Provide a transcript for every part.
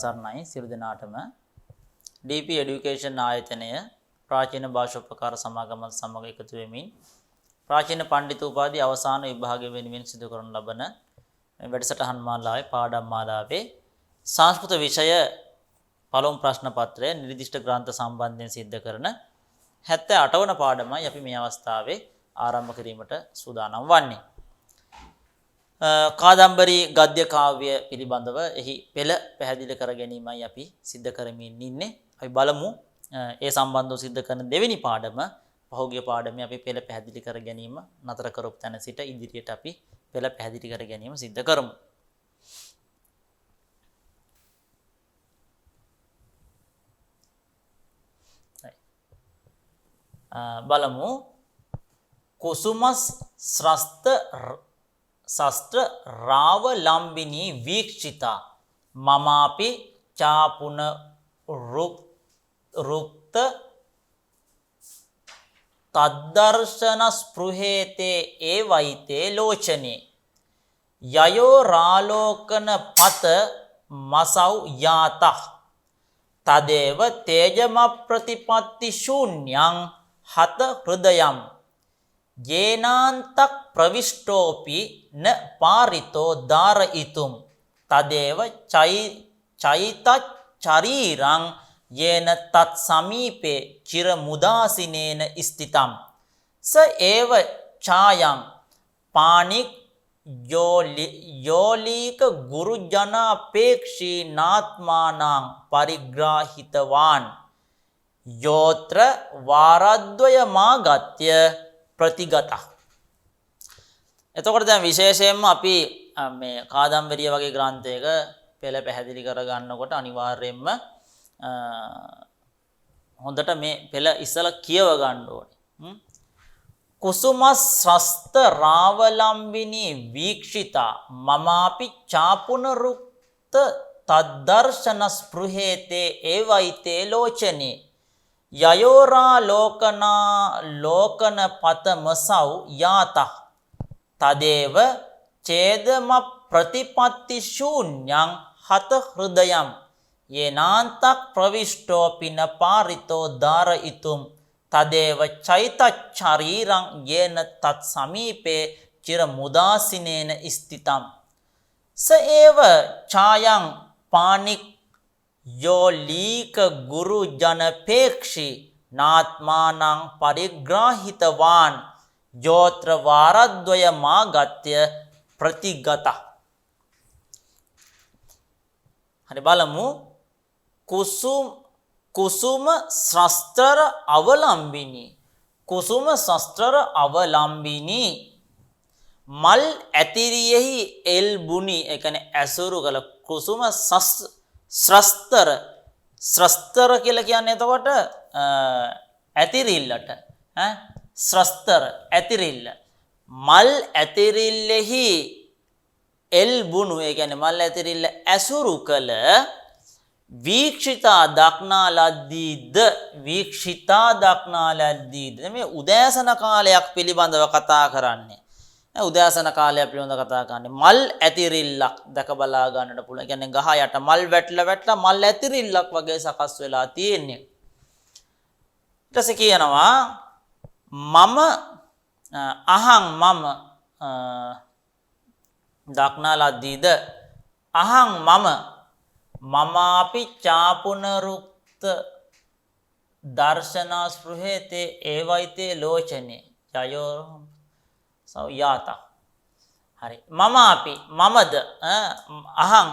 සරණයි සියලු දෙනාටම DP Education ආයතනය ප්‍රාචීන භාෂෝපකාර සමාගමත් සමග එකතු වෙමින් ප්‍රාචීන පඬිතු උපාධි අවසාන විභාගය වෙනුවෙන් සිදු කරන ලබන වැඩසටහන් මාලාවේ පාඩම් මාලාවේ සංස්කෘත විෂය පළමු ප්‍රශ්න පත්‍රය නිර්දිෂ්ට ග්‍රන්ථ සම්බන්ධයෙන් සිද්ධ කරන 78 වන පාඩමයි අපි මේ අවස්ථාවේ ආරම්භ කිරීමට සූදානම් වන්නේ. කාදම්බරි ගද්‍ය කාව්‍ය පිළිබඳව එහි පෙළ පැහැදිලි කර ගැනීමයි අපි සිද්ධ කරමින් ඉන්නේ. අපි බලමු ඒ සම්බන්ධව සිද්ධ කරන දෙවෙනි පාඩම පහුගිය පාඩමේ අපි පෙළ පැහැදිලි කර ගැනීම නතර කරපු තැන සිට ඉදිරියට අපි පෙළ පැහැදිලි කර ගැනීම සිද්ධ කරමු. බලමු කුසුමස් ශස්ත්‍ර රාවලම්බිනී වීක්ෂිතා මමාපි චාපුන රුක්ත තද්දර්ශන ස්පෘහේතේ ඒවයිතේ ලෝචනේ යයෝ රාලෝකන පත මසව් යාතः තදේව තේජම ප්‍රතිපත්ති ශූන්‍යං හත හෘදයම් යේනාන්තක් ප්‍රවිෂ්ටෝපි න පාරිතෝ දාරයිතුම් තදේව චෛතච්චරීරං යේන තත් සමීපේ චිර මුදාසිනේන ස්ථිතම් ස ඒව ඡායං පානික් යෝලීක ගුරුජනාපේක්ෂී නාත්මානං පරිග්‍රාහිතවාන් යෝත්‍ර වාරද්වය මාගත්‍ය ප්‍රතිගත. එතකොට දැන් විශේෂයෙන්ම අපි මේ කාදම්බරිය වගේ ග්‍රන්ථයක පෙළ පැහැදිලි කර ගන්නකොට අනිවාර්යයෙන්ම හොඳට මේ පෙළ ඉස්සලා කියව ගන්න ඕනේ. කුසුමස් ශස්ත්‍ර රාවලම්බිනී වීක්ෂිතා මමාපි චාපුන රුක්ත තද්දර්ශන ස්පෘහේතේ ඒවයිතේ ලෝචනේ යයෝරා ලෝකන පතමසව් යාතः තදේව ඡේදම ප්‍රතිපත්ති ශූන්‍යං හත හෘදයම් යේනාන්තක් ප්‍රවිෂ්ටෝපි න පාරිතෝ දාරයිතුම් තදේව චෛතච්චරීරං යේන තත් සමීපේ චිර මුදාසිනේන ස්ථිතම් ස ඒව ඡායං පානික් යෝලීක ගුරු ජනපේක්ෂි නාත්මානං පරිග්‍රාහිතවාන් යෝත්‍ර වාරද්වය මාගත්‍ය ප්‍රතිගත. හරි බලමු කුසුම ශස්ත්‍ර අවලම්බිනී කුසුම ශස්ත්‍ර අවලම්බිනී මල් ඇතිරියෙහි එල්බුනි ඒ කියන්නේ ඇසුරු කළ කුසුම ශස්ත්‍ර කියලා කියන්නේ එතකොට ඇතිරිල්ලට ශස්ත්‍ර ඇතිරිල්ල මල් ඇතිරිල්ලෙහි එල්බුණු ඒ කියන්නේ මල් ඇතිරිල්ල ඇසුරු කළ වීක්ෂිතා දක්නා ලද්දීද මේ උදෑසන කාලයක් පිළිබඳව කතා කරන්නේ. උදෑසන කාලය පිළිබඳව කතා කරන්නේ මල් ඇතිරිල්ලක් දැක බලා ගන්නට පුළුවන්. ඒ කියන්නේ ගහ යට මල් වැටලා මල් ඇතිරිල්ලක් වගේ සකස් වෙලා තියෙන්නේ. ඊට පස්සේ කියනවා මම දක්නා ලද්දීද අහං මමාපි චාපුන රුක්ත දර්ශනා ස්පෘහේතේ ඒවයිතේ ලෝචනේ යයෝ යාත. හරි මමද අහං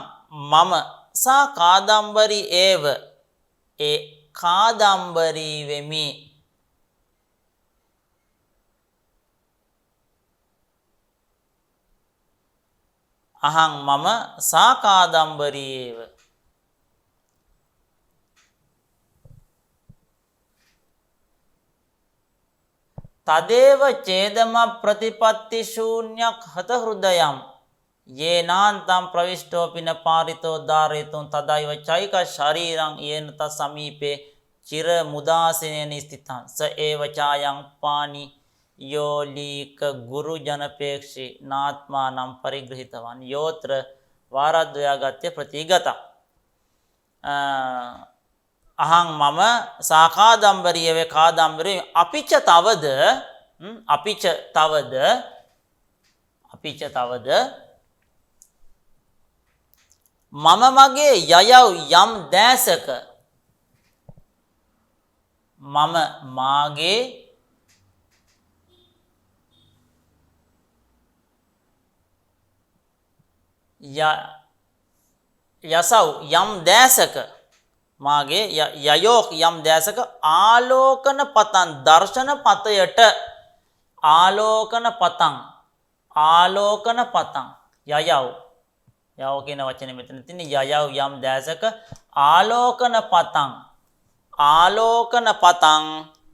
සා කාදම්බරි ඒව ඒ කාදම්බරී වෙමි. අහං සා කාදම්බරී ඒව තදේව ඡේදම ප්‍රතිපත්ති ශූන්‍යක් හත හෘදයම් යේනාන්තම් ප්‍රවිෂ්ටෝපින පාරිතෝ දාරේතුන් තදයිව චෛක ශරීරං යේන ත සමීපේ චිර මුදාසිනේන ස්ථිතං ස ඒව ඡායං පානි යෝලීක ගුරු ජනපේක්ෂි නාත්මානම් පරිග්‍රහිතවන් යෝත්‍ර වාරද්වයාගත්‍ය ප්‍රතිගත. අහං මම සාකාදම්බරිය වේ කාදම්බරිය අපිච තවද අපිච තවද මම මගේ යයව් යම් දැසක මම මාගේ යසව් යම් දැසක මාගේ යයෝක් යම් දැසක ආලෝකන පතන් දර්ශන පතයට ආලෝකන පතන් යයව් යව කියන වචනේ මෙතන තියෙන්නේ යයව් යම් දැසක ආලෝකන පතන්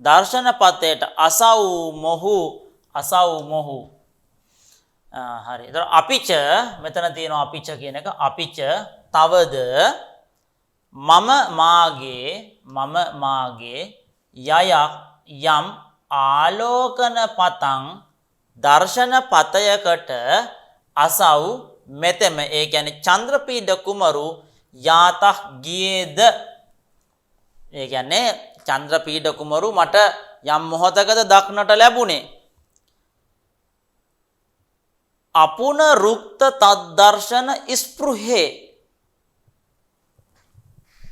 දර්ශන පතයට අසව් මොහු හරි. ඒතර අපිච මෙතන තියෙනවා අපිච කියන එක. අපිච තවද මම මාගේ යයක් යම් ආලෝකන පතං දර්ශන පතයකට අසව් මෙතෙම ඒ කියන්නේ චන්ද්‍රපීඩ කුමරු යාතක් ගියේද. ඒ කියන්නේ චන්ද්‍රපීඩ කුමරු මට යම් මොහොතකද දක්නට ලැබුණේ. අපුන රුක්ත තද්දර්ශන ස්පෘහේ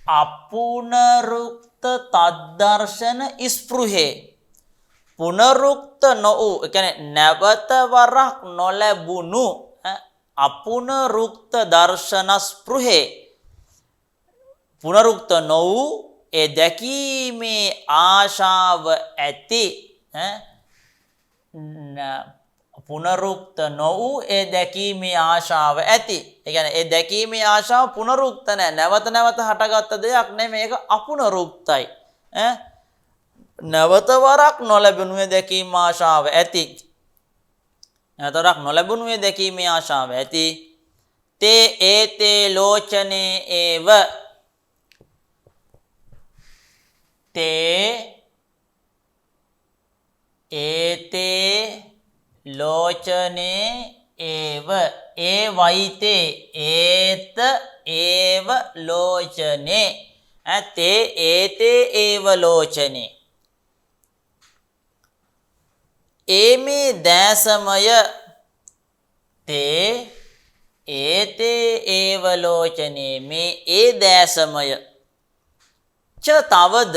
අපුනරුක්ත තද්දර්ශන ස්පෘහේ පුනරුක්ත නොවූ ඒ කියන්නේ නැවත වරක් නොලැබුණු අපුනරුක්ත දර්ශන ස්පෘහේ පුනරුක්ත නොවූ ඒ දැකීමේ ආශාව ඇති පුනරුක්ත නොවූ ඒ දැකීමේ ආශාව ඇති. ඒ කියන්නේ ඒ දැකීමේ ආශාව පුනරුක්ත නැහැ. නැවත නැවත හටගත්ත දෙයක් නෙමෙයි. ඒක අපුනරුක්තයි. නැවත වරක් නොලැබුණු ඒ දැකීම ආශාව ඇති. නැවත වරක් නොලැබුණු ඒ දැකීමේ ආශාව ඇති. තේ ඒතේ ලෝචනේ ඒව තේ ඒතේ ලෝචනේ ඒව ඒ වයිතේ ඒත ඒව ලෝචනේ තේ ඒතේ ඒව ලෝචනේ ඒමේ දැසමය තේ ඒතේ ඒව ලෝචනේ මේ ඒ දැසමය ච තවද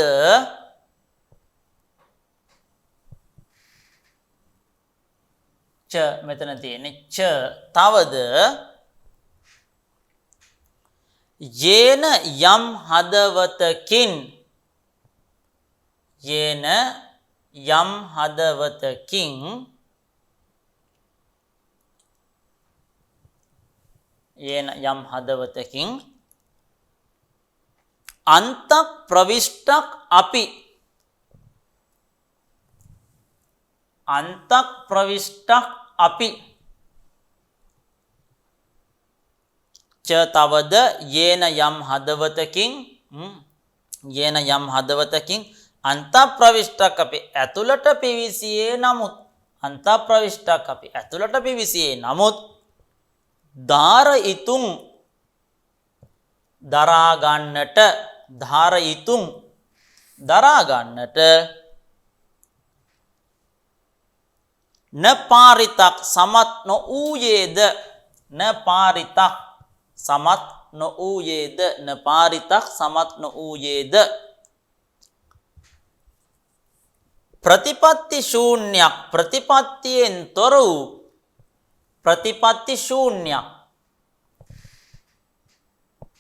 ච මෙතන තියෙන්නේ ච තවද යේන යම් හදවතකින් යේන යම් හදවතකින් යේන යම් හදවතකින් අන්තක් ප්‍රවිෂ්ටක් අපි අන්තක් ප්‍රවිෂ්ටක් අපි ච තවද යේන යම් හදවතකින් අන්තප්‍රවිෂ්ටක් අපි ඇතුළට පිවිසියේ නමුත් අන්තප්‍රවිෂ්ටක් අපි ඇතුළට පිවිසියේ නමුත් ධාර ඉතුම් දරා ගන්නට න පාරිතක් සමත් නොඌයේද න පාරිතක් සමත් නොඌයේද ප්‍රතිපත්ති ශූන්‍යයක් ප්‍රතිපත්තියෙන් තොර වූ ප්‍රතිපත්ති ශූන්‍යයක්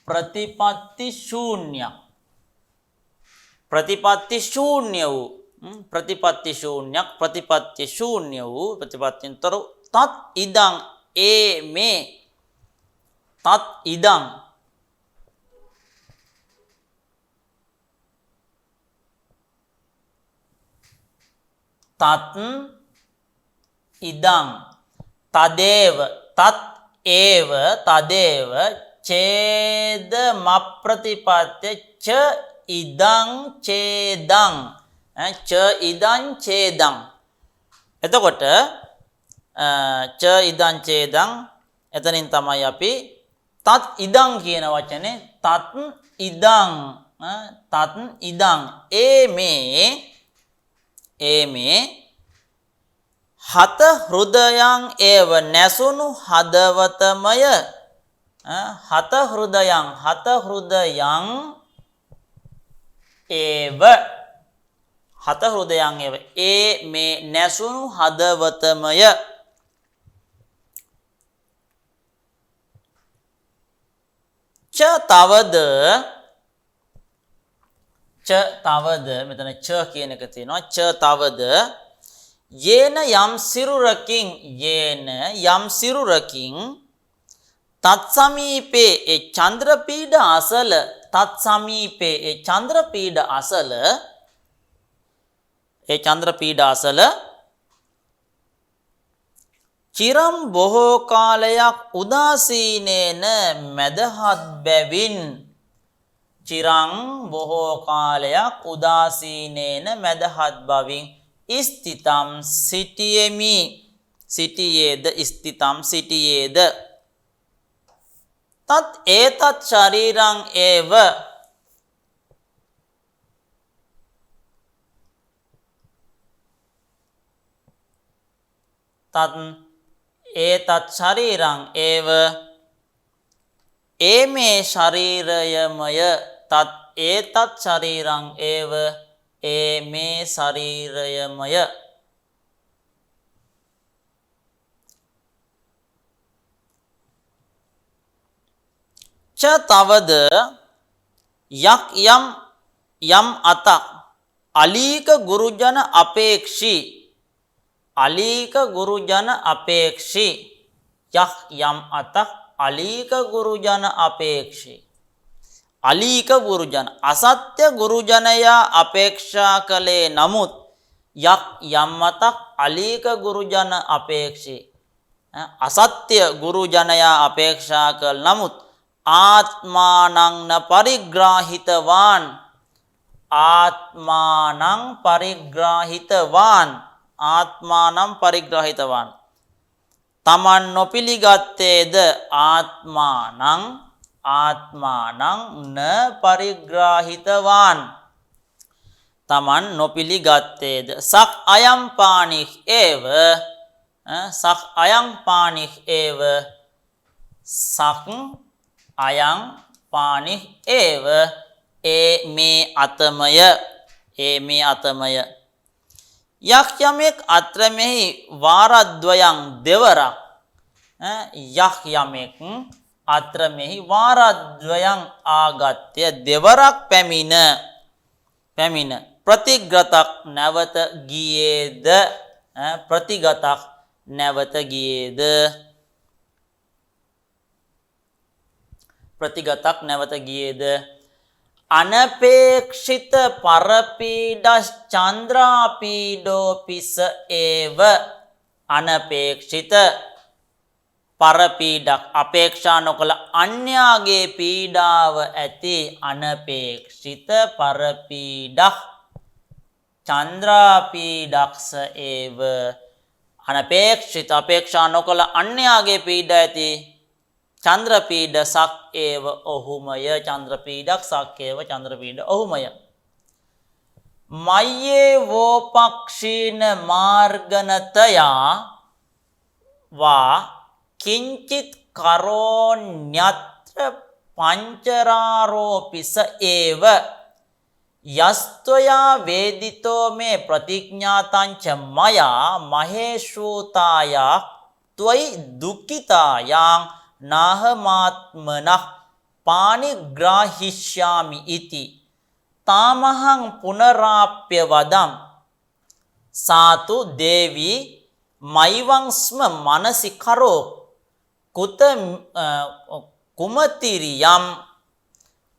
ප්‍රතිපත්ති ශූන්‍ය වූ ප්‍රතිපත්ති ශූන්‍යයක් ප්‍රතිපත්ති ශූන්‍ය වූ ප්‍රතිපත්තියෙන් තොර තත් ඉදං ඒ මේ තත් ඉදං තත් ඉදං තදේව තත් ඒව තදේව ඡේද මප්‍රතිපත්‍ය ච ඉදං ඡේදං ච ඉදං ඡේදං එතකොට ච ඉදං ඡේදං එතනින් තමයි අපි තත් ඉදං කියන වචනේ තත් ඉදං තත් ඉදං ඒ මේ හත හෘදයන් ඒව නැසුණු හදවතමය හත හෘදයන් ඒව හත හෘදයන් ඒව ඒ මේ නැසුණු හදවතමය තවද මෙතන ච කියන එක තියෙනවා තවද යේන යම් සිරුරකින් තත් සමීපේ ඒ චන්ද්‍රපීඩ අසල චිරම් බොහෝ කාලයක් උදාසීනේන මැදහත් බැවින් ස්ථිතම් සිටියේද තත් ඒතත් ශරීරං ඒව ඒ මේ ශරීරයමය තත් ඒතත් ශරීරං ඒව ඒ මේ ශරීරයමය තවද යක් යම් අතක් අලීක ගුරුජන අපේක්ෂී යක් යම් අතක් අලීක ගුරුජන අසත්‍ය ගුරුජනයා අපේක්ෂා කළේ නමුත් යක් යම් අතක් අලීක ගුරුජන අපේක්ෂී අසත්‍ය ගුරුජනයා අපේක්ෂා කළ නමුත් ආත්මානං පරිග්‍රාහිතවාන් තමන් නොපිළිගත්තේද ආත්මානං න පරිග්‍රාහිතවාන් තමන් නොපිළිගත්තේද සක් අයම් පානිහ් ඒව ඒ මේ අතමය යක් යමෙක් අත්‍ර මෙහි වාරද්වයන් දෙවරක් ආගත්‍ය දෙවරක් පැමිණ ප්‍රතිගතක් නැවත ගියේද අනපේක්ෂිත පරපීඩශ්චන්ද්‍රාපීඩෝපිස ඒව අනපේක්ෂිත පරපීඩක් අපේක්ෂා නොකළ අන්‍යාගේ පීඩාව ඇති අනපේක්ෂිත පරපීඩක් චන්ද්‍රාපීඩක්ස ඒව අනපේක්ෂිත අපේක්ෂා නොකළ අන්‍යාගේ පීඩා ඇති චන්ද්‍රපීඩ සක් ඒව ඔහුමය මය්යේ වෝපක්ෂීන මාර්ගනතයා වා කිංචිත් කරෝඤ්ඤත්‍ර පංචරාරෝපිස ඒව යස්ත්වයා වේදිතෝ මේ ප්‍රතිඥාතංච මයා මහේශූතායා ත්වයි දුක්ඛිතායං නාහමාත්මනഃ පානිග්‍රාහිෂ්‍යාමි ඉති තාමහං පුනරාප්‍ය වදම් සාතු දේවි මයිවං ස්ම මනසි කරෝ කුමතිරියම්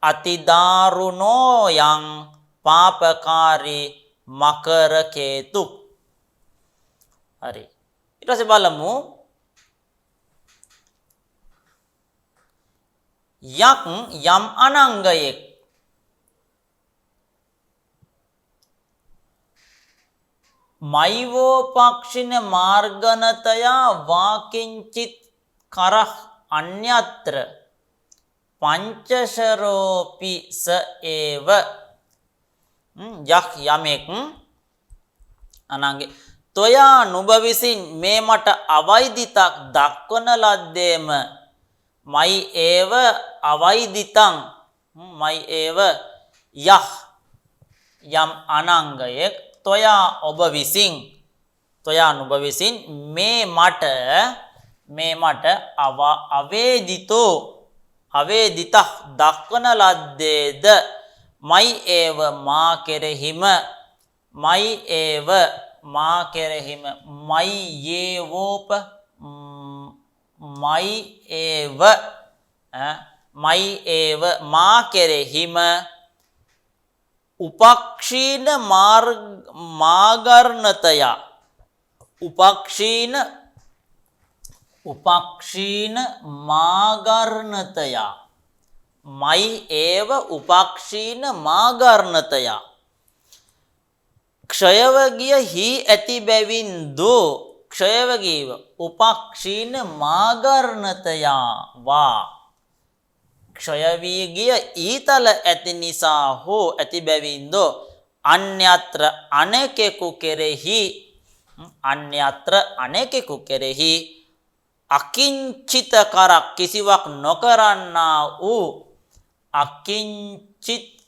අතිදාරුණෝ යං පාපකාරී මකරකේතු. හරි, ඊට පස්සේ බලමු යක් යම් අනංගයෙක් මෛවෝපක්ෂින මාර්ගනතයා වාකිංචිත් කරහ අන්‍යත්‍ර පංචශරෝපි ස ඒව යක් යමෙක් අනංගේ තොයා නුඹ විසින් මේ මට අවෛදිතක් දක්වන ලද්දේම මයි ඒව අවෛදිතං මයි ඒව යහ යම් අනංගයෙක් තොයා ඔබ විසින් තොයා නුඹ විසින් මේ මට අවේදිතෝ අවේදිත දක්වන ලද්දේද මයි ඒව මා කෙරෙහිම මයි ඒව මා කෙරෙහිම මයි යේවෝප මයි ඒව මා කෙරෙහිම උපක්ෂීන මාගර්ණතයා උපක්ෂීන මාගර්ණතයා මයි ඒව උපක්ෂීන මාගර්ණතයා ක්ෂයව ගිය හි ඇති බැවින් දෝ ක්ෂයව ගීව උපක්ෂීන මාගර්ණතයා වා ක්ෂය වී ගිය ඊතල ඇති නිසා හෝ ඇති බැවින් දෝ අන්‍යත්‍ර අනෙකෙකු කෙරෙහි අකිංචිත කරක් කිසිවක් නොකරන්නා වූ අකිංචිත්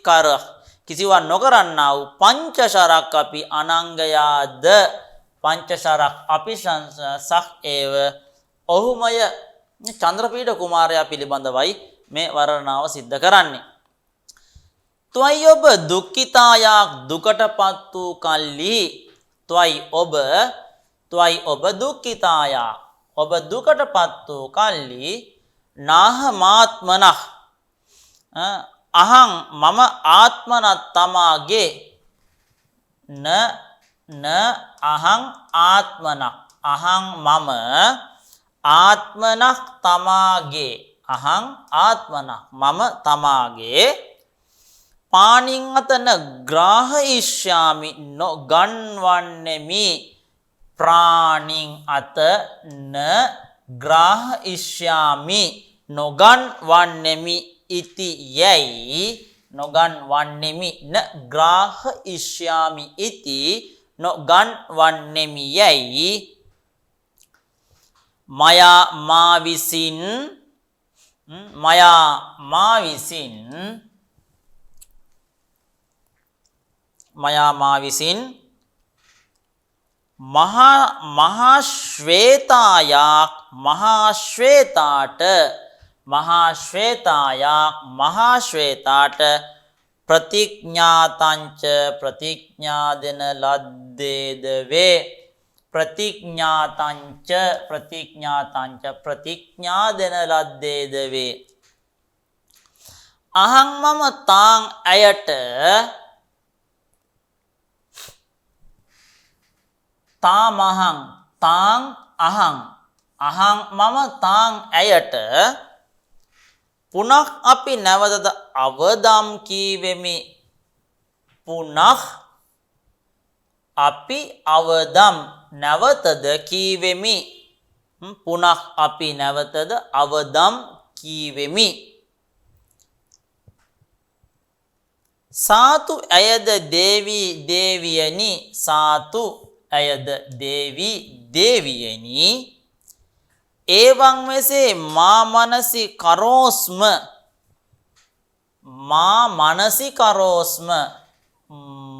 කර කිසිවක් නොකරන්නා වූ පංචශරක් අපි අනංගයාද පංචශරක් අபிශංසක් ඒව ඔහුමය චන්ද්‍රපීඩ කුමාරයා පිළිබඳවයි මේ වර්ණනාව සිද්ධ කරන්නේ. ත්වයි ඔබ දුක්ඛිතායක් දුකටපත් වූ කල්හි ත්වයි ඔබ දුක්ඛිතායක් ඔබ දුකටපත් වූ කල්හි නාහ මාත්මනഃ අහං මම ආත්මනත් තමාගේ න අහං ආත්මනක් අහං මම ආත්මනක් තමාගේ අහං ආත්මනක් මම තමාගේ පාණින් අතන ග්‍රාහයිෂ්‍යාමි නොගන්වන්නෙමි ප්‍රාණින් අත න ග්‍රාහයිෂ්‍යාමි නොගන්වන්නෙමි ඉති යැයි නොගන්වන්නෙමි න ග්‍රාහයිෂ්‍යාමි ඉති නොගන්වන්නෙමි යැයි මයා මා විසින් මහා ශ්වේතාට ප්‍රතිඥාතංච ප්‍රතිඥා දෙන ලද්දේද වේ ප්‍රතිඥාතංච ප්‍රතිඥා දෙන ලද්දේද වේ අහං මම තාං ඇයට තාමහං තාං අහං මම තාං ඇයට පුනක් අපි නැවතද අවදම් කීවෙමි පුනක් අපි අවදම් නැවතද කීවෙමි පුනක් අපි නැවතද අවදම් කීවෙමි සාතු ඇයද දේවියනි සාතු ඇයද දේවියනි ඒවං මෙසේ මා මනසි කරෝස්ම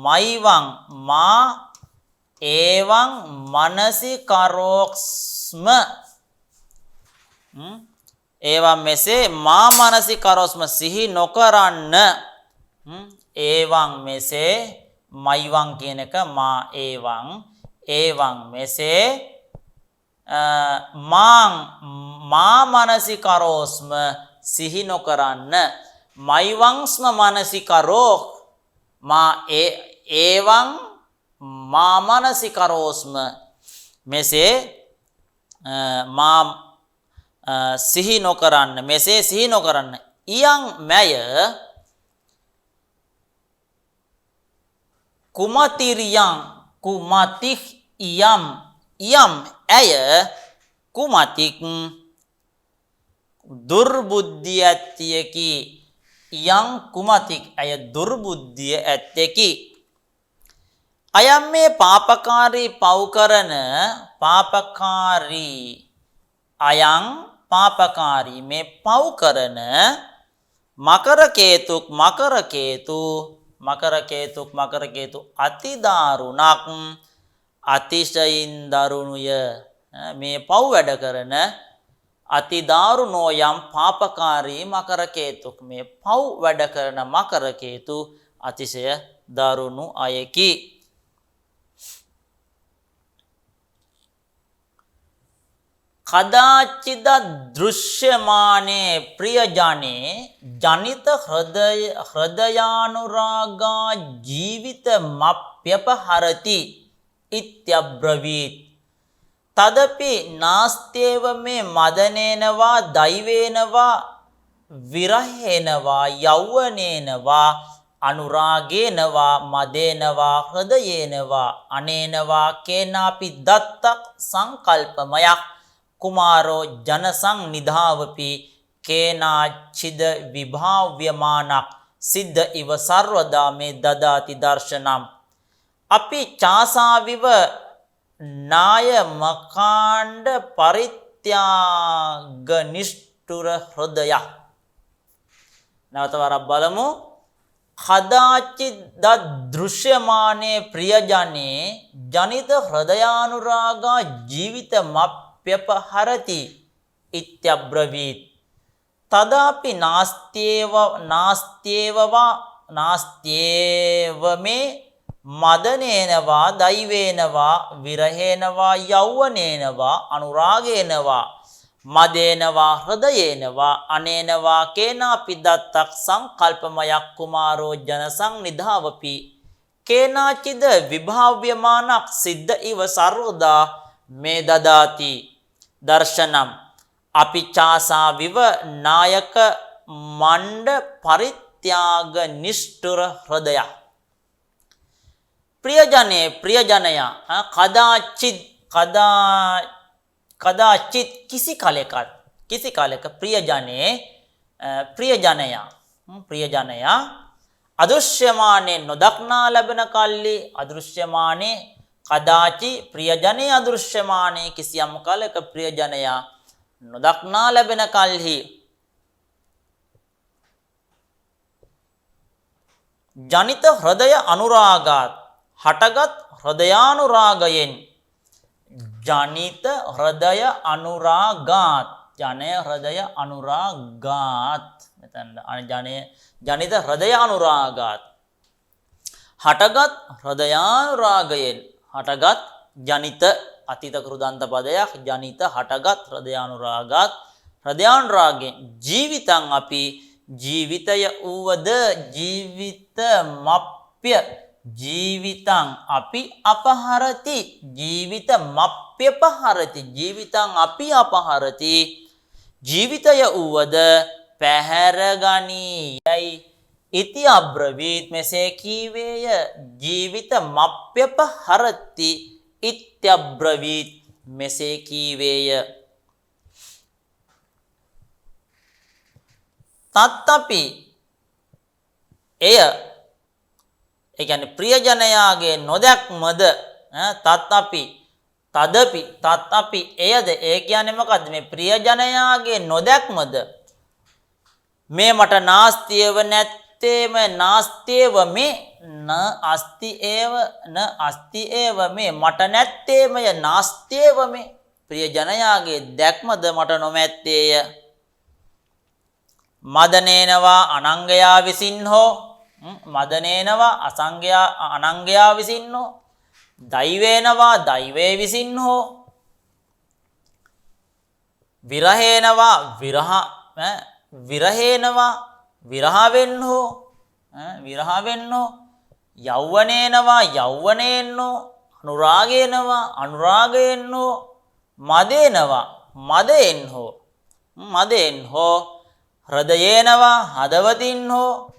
මයිවං මා ඒවං මනසි කරෝක්ස්ම ඒවං මෙසේ මා මනසි කරෝස්ම සිහි නොකරන්න ඒවං මෙසේ මයිවං කියන එක මා ඒවං මෙසේ මා මනසි කරෝස්ම සිහි නොකරන්න මයිවංස්ම මනසි කරෝ මා ඒවං මා මනසි කරෝස්ම මෙසේ මා සිහි නොකරන්න මෙසේ සිහි නොකරන්න ඉයං මැය කුමතිරියං කුමතික් ඉයම් ඇය කුමතික් දුර්බුද්ධිය ඇත්තියකි. යං කුමතික් අය දුර්බුද්ධිය ඇත්තෙකි. අයම් මේ පාපකාරී පව්කරන පාපකාරී අයං පාපකාරී මේ පව්කරන මකරකේතුක් අතිදාරුණක් අතිශයින් දරුණුය. මේ පව් වැඩ කරන අතිදාරුණෝ යම් පාපකාරී මකරකේතුක් මේ පව් වැඩ කරන මකරකේතු අතිශය දරුණු අයකි. කදාචිද දෘශ්‍යමානේ ප්‍රියජනේ ජනිත හෘදයානුරාගා ජීවිත මප්්‍යපහරති ඉත්‍යබ්‍රවීත්. තදපි නාස්තේව මේ මදනේනවා දෛවේනවා විරහේනවා යෞවනේනවා අනුරාගේනවා මදේනවා හෘදයේනවා අනේනවා කේනාපි දත්තක් සංකල්පමයක් කුමාරෝ ජනසං නිධාවපි කේනාච්චිද විභාව්‍යමානක් සිද්ධ ඉව සර්වදා මේ දදාති දර්ශනම්. අපි චාසාවිව නාය මකාණ්ඩ පරිත්‍යාග නිෂ්ඨුර හෘදය. නැවත වරක් බලමු. කදාචිත් දෘශ්‍යමානේ ප්‍රියජනේ ජනිත හෘදයානුරාගා ජීවිත මප්්‍යපහරති ඉත්‍යබ්‍රවීත්. තදාපි නාස්ත්‍යේව මේ මදනේනවා දෛවේනවා විරහේනවා යෞවනේනවා අනුරාගේනවා මදේනවා හෘදයේනවා අනේනවා කේනාපි දත්තක් සංකල්පමයක් කුමාරෝ ජනසං නිධාවපි කේනාචිද විභාව්‍යමානක් සිද්ධ ඉව සර්වදා මේ දදාති දර්ශනම්. අපි චාසා විව නායක මණ්ඩ පරිත්‍යාග නිෂ්ඨුර හෘදය. ප්‍රියජනයා කදාචිත් කිසි කලෙක ප්‍රියජනයා අදෘශ්‍යමානේ නොදක්නා ලැබෙන කල්ලි අදෘශ්‍යමානේ කදාචි ප්‍රියජනේ අදෘශ්‍යමානේ කිසියම් කලක ප්‍රියජනයා නොදක්නා ලැබෙන කල්හි ජනිත හෘදය අනුරාගාත් හටගත් හෘදයානුරාගයෙන් ජනිත හෘදය අනුරාගාත් ජනය හෘදය අනුරාගාත් ජනිත හෘදය අනුරාගාත් හටගත් හෘදයානුරාගයෙන් හටගත් ජනිත අතීත කෘදන්ත පදයක් ජනිත හටගත් හෘදයානුරාගාත් හෘදයානුරාගයෙන් ජීවිතං අපි ජීවිතය වූවද ජීවිත මප්්‍ය ජීවිතං අපි අපහරති ජීවිත මප්්‍යපහරති ජීවිතං අපි අපහරති ජීවිතය වූවද පැහැරගනී යයි ඉති අබ්‍රවීත් මෙසේ කීවේය ජීවිත මප්්‍යපහරති ඉත්‍යබ්‍රවීත් මෙසේ කීවේය. තත්අපි එය කියන්නේ ප්‍රියජනයාගේ නොදැක්මද තත්අපි එයද ඒ කියන්නේ මොකද්ද මේ ප්‍රියජනයාගේ නොදැක්මද මේ මට නාස්තියව නැත්තේම නාස්තියව මේ න අස්ති ඒව මේ මට නැත්තේමය නාස්තියව මේ ප්‍රියජනයාගේ දැක්මද මට නොමැත්තේය. මදනේනවා අනංගයා විසින් හෝ මදනේනවා අනංගයා විසින් හෝ දෛවේනවා දෛවේ විසින් හෝ විරහේනවා විරහවෙන් හෝ යෞවනේනවා යෞවනයෙන් හෝ අනුරාගයෙන් හෝ මදේනවා මදයෙන් හෝ හෘදයේනවා හදවතින් හෝ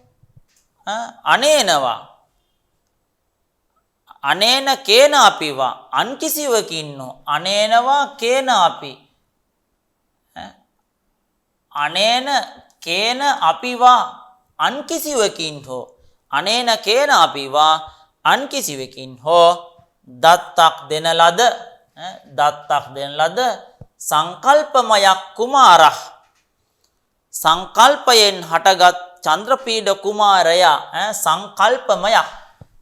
අනේන කේනාපිවා අන් කිසිවකින් හෝ අනේනවා කේනාපි අනේන කේන අපිවා අන් කිසිවකින් හෝ අනේන කේන අපිවා අන් කිසිවකින් හෝ දත්තක් දෙන ලද සංකල්පමයක් කුමාරහ සංකල්පයෙන් හටගත් චන්ද්‍රපීඩ කුමාරයා සංකල්පමයක්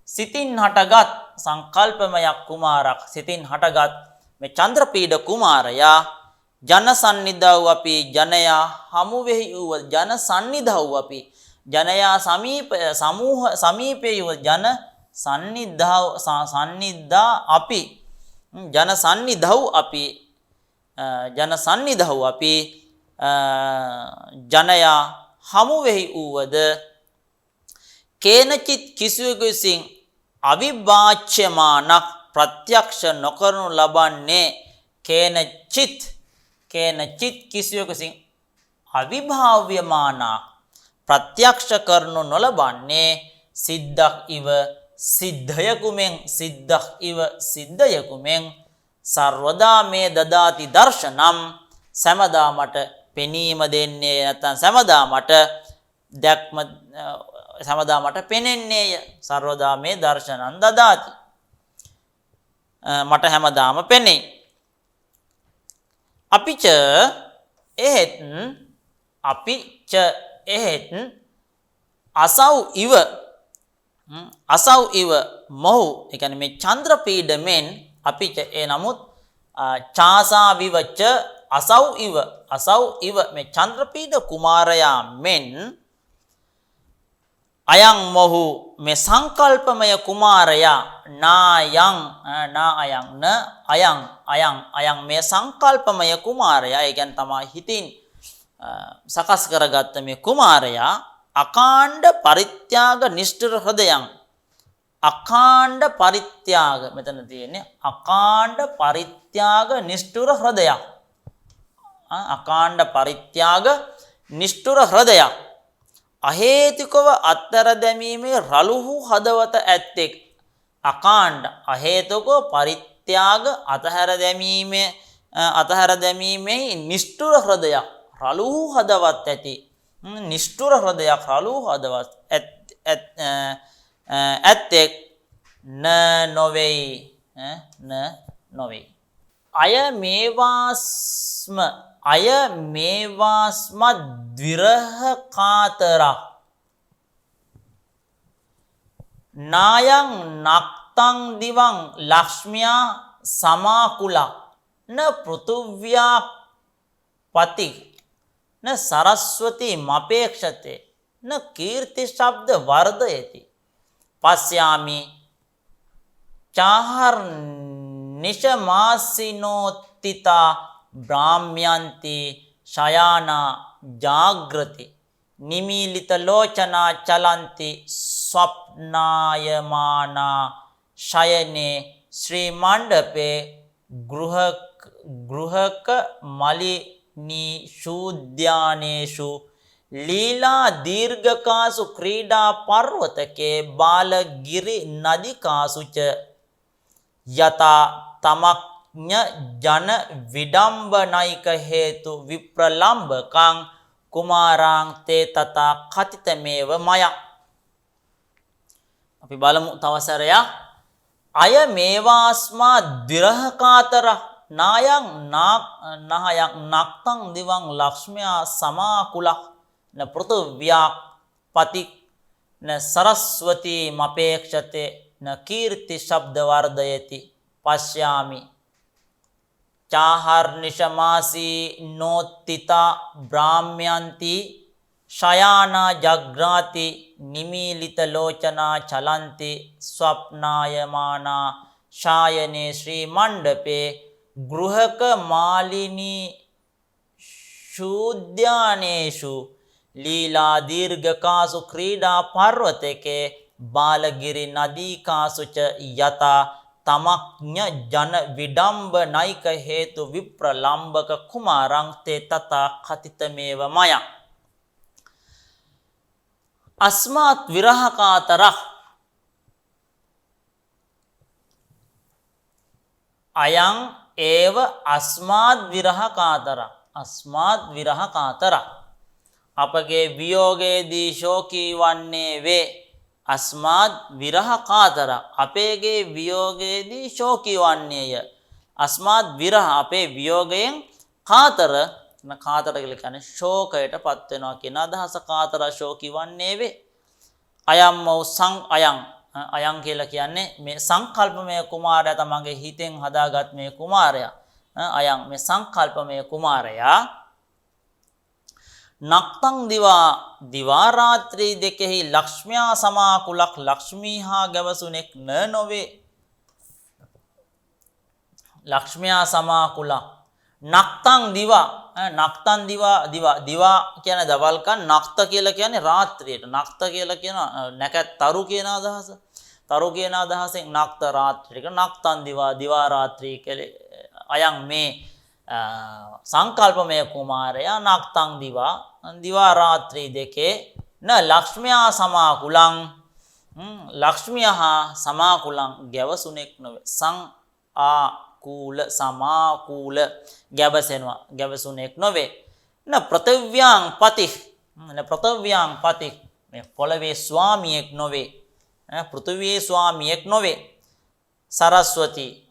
සිතින් හටගත් සංකල්පමයක් කුමාරක් සිතින් හටගත් මේ චන්ද්‍රපීඩ කුමාරයා ජන සන්නිධව අපි ජනයා හමුවෙහි වූ ජන සන්නිධව අපි ජනයා සමීපයේ වූ ජන සන්නිධා අපි ජන සන්නිධව අපි ජනයා හමුවෙහි වූවද කේනචිත් කිසිවෙකු විසින් අවිභාච්‍යමානක් ප්‍රත්‍යක්ෂ නොකරනු ලබන්නේ කේනචිත් කිසිවෙකු විසින් අවිභාව්‍යමානක් ප්‍රත්‍යක්ෂ කරනු නොලබන්නේ සිද්ධක් ඉව සිද්ධයකුමෙන් සර්වදා මේ දදාති දර්ශනම් සැමදා මට පෙනීම දෙන්නේ නැත්නම් සැමදා මට පෙනෙන්නේය සර්වදා මේ දර්ශනං දදාති මට හැමදාම පෙනේ අපිච එහෙත් අසව් ඉව මොහු ඒ කියන්නේ මේ චන්ද්‍රපීඩ මෙන් අපිච ඒ නමුත් චාසා විවච්ච අසව් ඉව මේ චන්ද්‍රපීඩ කුමාරයා මෙන් අයං මොහු මේ සංකල්පමය කුමාරයා අයං මේ සංකල්පමය කුමාරයා ඒ කියන්නේ තමයි හිතින් සකස් කරගත්ත මේ කුමාරයා අකාණ්ඩ පරිත්‍යාග නිෂ්ඨුර හෘදයන් අකාණ්ඩ පරිත්‍යාග මෙතන තියෙන්නේ අකාණ්ඩ පරිත්‍යාග නිෂ්ඨුර හෘදයක් අකාණ්ඩ පරිත්‍යාග නිෂ්ඨුර හෘදයක් අහේතුකව අත්තර දැමීමේ රළුහු හදවත ඇත්තෙක් අකාණ්ඩ අහේතුක පරිත්‍යාග අතහැර දැමීමේ නිෂ්ඨුර හෘදයක් රළුහු හදවත් ඇති නිෂ්ඨුර හෘදයක් රළුහු හදවත් ඇත්තෙක් නොවේයි අය මේවාස්ම ද්විරහ කාතරක් නායං නක්තං දිවං ලක්ෂ්මියා සමාකුලක් න පෘථුව්‍යා පති න සරස්වති මපේක්ෂතේ න කීර්ති ශබ්ද වර්ධයති පස්යාමි චාහර් නිශමාසිනෝත්තිතා බ්‍රාහ්ම්‍යන්ති ශයානා ජාග්‍රති නිමීලිත ලෝචනා චලන්ති ස්වප්නායමානා ශයනේ ශ්‍රී මණ්ඩපේ ගෘහක මලිනී ශූද්‍යානේෂු ලීලා දීර්ඝකාසු ක්‍රීඩා පර්වතකේ බාලගිරි නදිකාසුච යතා තමක්ඥ ජන විඩම්බනයික හේතු විප්‍රලම්බකං කුමාරාං තේ තතා කතිතමේව මය. අපි බලමු තවසරයක්. අය මේවාස්මා දිරහකාතර නායං නක්තං දිවං ලක්ෂ්මයා සමාකුලක් න පෘථුව්‍යා පති න සරස්වති මපේක්ෂතේ න කීර්ති ශබ්ද වර්ධයති පශ්යාමි චාහර්නිශමාසී නෝත්තිතා බ්‍රාහ්ම්‍යන්ති ශයානා ජග්‍රාති නිමීලිත ලෝචනා චලන්ති ස්වප්නායමානා ශායනේ ශ්‍රී මණ්ඩපේ ගෘහක මාලිනී ශූද්‍යානේෂු ලීලා දීර්ඝකාසු ක්‍රීඩා පර්වතකේ බාලගිරි නදීකාසුච යතා තමක්ඥ ජන විඩම්බනයික හේතු විප්‍රලම්බක කුමාරං තේ තතා කතිතමේව මය. අස්මාත් විරහකාතරක් අයං ඒව අස්මාත් විරහකාතරක් අපගේ වියෝගයේදී ශෝකී වන්නේ වේ. අස්මාත් විරහ කාතර අපේගේ වියෝගයේදී ශෝකී වන්නේය. අස්මාත් විරහ අපේ වියෝගයෙන් කාතර කාතර කියලා කියන්නේ ශෝකයට පත් වෙනවා කියන අදහස. කාතර ශෝකී වන්නේ වේ. අයම් මෝ අයං කියලා කියන්නේ මේ සංකල්පමය කුමාරයා තමන්ගේ හිතෙන් හදාගත් මේ කුමාරයා. අයං මේ සංකල්පමය කුමාරයා නක්තං දිවා රාත්‍රී දෙකෙහි ලක්ෂ්මියා සමාකුලක් ලක්ෂ්මී හා ගැවසුනෙක් නොවේ. ලක්ෂ්මියා සමාකුලක් නක්තං දිවා කියන්නේ දවල්කන්. නක්ත කියලා කියන්නේ රාත්‍රියට. නක්ත කියලා කියන නැකත් තරු කියන අදහස. තරු කියන අදහසෙන් නක්ත රාත්‍රියක නක්තන් දිවා රාත්‍රී කියලා අයං මේ සංකල්පමය කුමාරයා නක්තං දිවා රාත්‍රී දෙකේ ලක්ෂ්මියා සමාකුලං ලක්ෂ්මිය හා සමාකුලං ගැවසුනෙක් නොවේ. සමාකූල ගැවසෙනවා ගැවසුනෙක් නොවේ. පෘථිව්‍යාං පති මේ පොළවේ ස්වාමියෙක් නොවේ. පෘථිවියේ ස්වාමියෙක් නොවේ. සරස්වතී